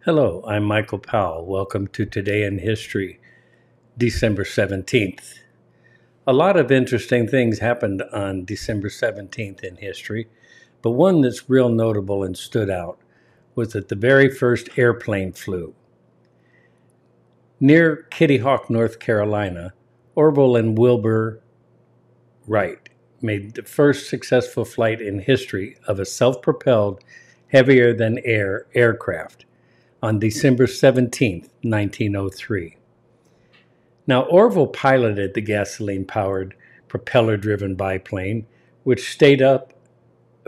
Hello, I'm Michael Powell. Welcome to Today in History, December 17th. A lot of interesting things happened on December 17th in history, but one that's real notable and stood out was that the very first airplane flew. Near Kitty Hawk, North Carolina, Orville and Wilbur Wright made the first successful flight in history of a self-propelled, heavier-than-air aircraft on December 17, 1903. Now, Orville piloted the gasoline-powered, propeller-driven biplane, which stayed up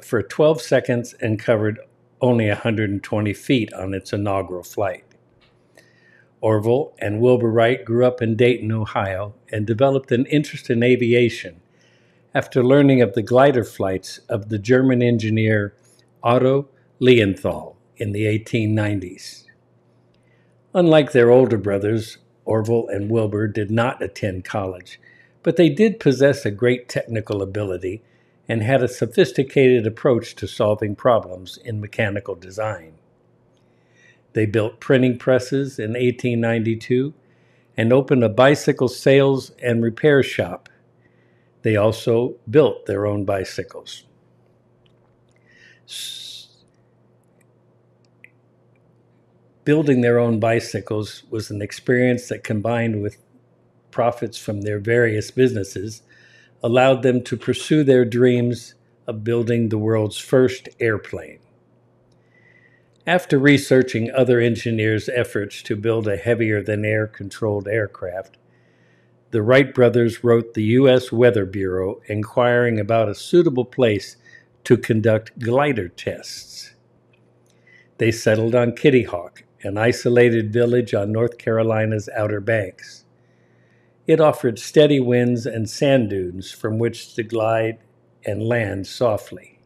for 12 seconds and covered only 120 feet on its inaugural flight. Orville and Wilbur Wright grew up in Dayton, Ohio, and developed an interest in aviation after learning of the glider flights of the German engineer Otto Lilienthal in the 1890s. Unlike their older brothers, Orville and Wilbur did not attend college, but they did possess a great technical ability and had a sophisticated approach to solving problems in mechanical design. They built printing presses in 1892 and opened a bicycle sales and repair shop. They also built their own bicycles. Building their own bicycles was an experience that, combined with profits from their various businesses, allowed them to pursue their dreams of building the world's first airplane. After researching other engineers' efforts to build a heavier-than-air controlled aircraft, the Wright brothers wrote the U.S. Weather Bureau inquiring about a suitable place to conduct glider tests. They settled on Kitty Hawk, an isolated village on North Carolina's Outer Banks. It offered steady winds and sand dunes from which to glide and land softly.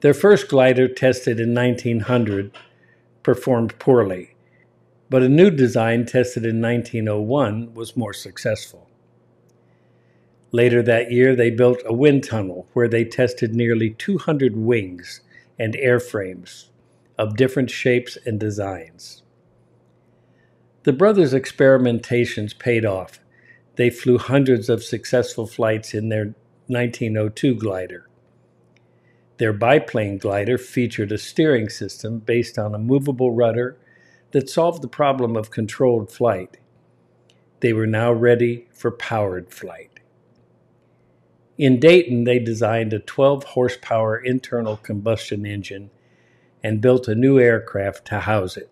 Their first glider, tested in 1900, performed poorly, but a new design tested in 1901 was more successful. Later that year, they built a wind tunnel where they tested nearly 200 wings and airframes of different shapes and designs. The brothers' experimentations paid off. They flew hundreds of successful flights in their 1902 glider. Their biplane glider featured a steering system based on a movable rudder that solved the problem of controlled flight. They were now ready for powered flight. In Dayton, they designed a 12-horsepower internal combustion engine and built a new aircraft to house it.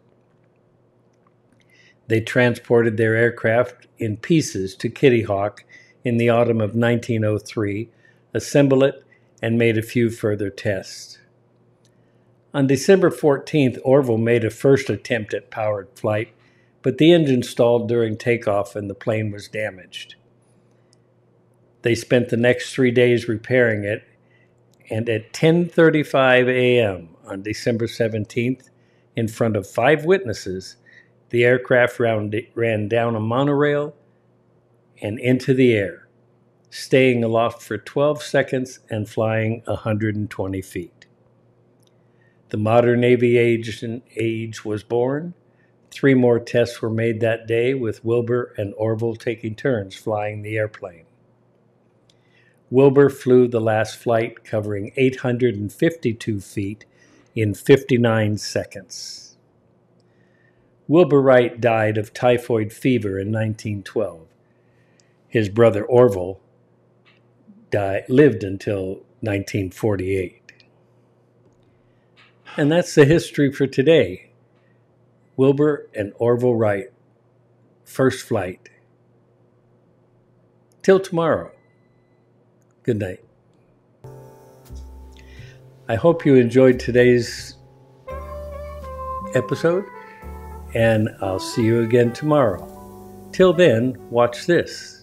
They transported their aircraft in pieces to Kitty Hawk in the autumn of 1903, assembled it, and made a few further tests. On December 14th, Orville made a first attempt at powered flight, but the engine stalled during takeoff and the plane was damaged. They spent the next 3 days repairing it, and at 10:35 a.m. on December 17th, in front of 5 witnesses, the aircraft ran down a monorail and into the air, staying aloft for 12 seconds and flying 120 feet. The modern aviation age was born. 3 more tests were made that day, with Wilbur and Orville taking turns flying the airplane. Wilbur flew the last flight, covering 852 feet in 59 seconds. Wilbur Wright died of typhoid fever in 1912. His brother Orville lived until 1948. And that's the history for today. Wilbur and Orville Wright, first flight. Till tomorrow. Good night. I hope you enjoyed today's episode, and I'll see you again tomorrow. Till then, watch this.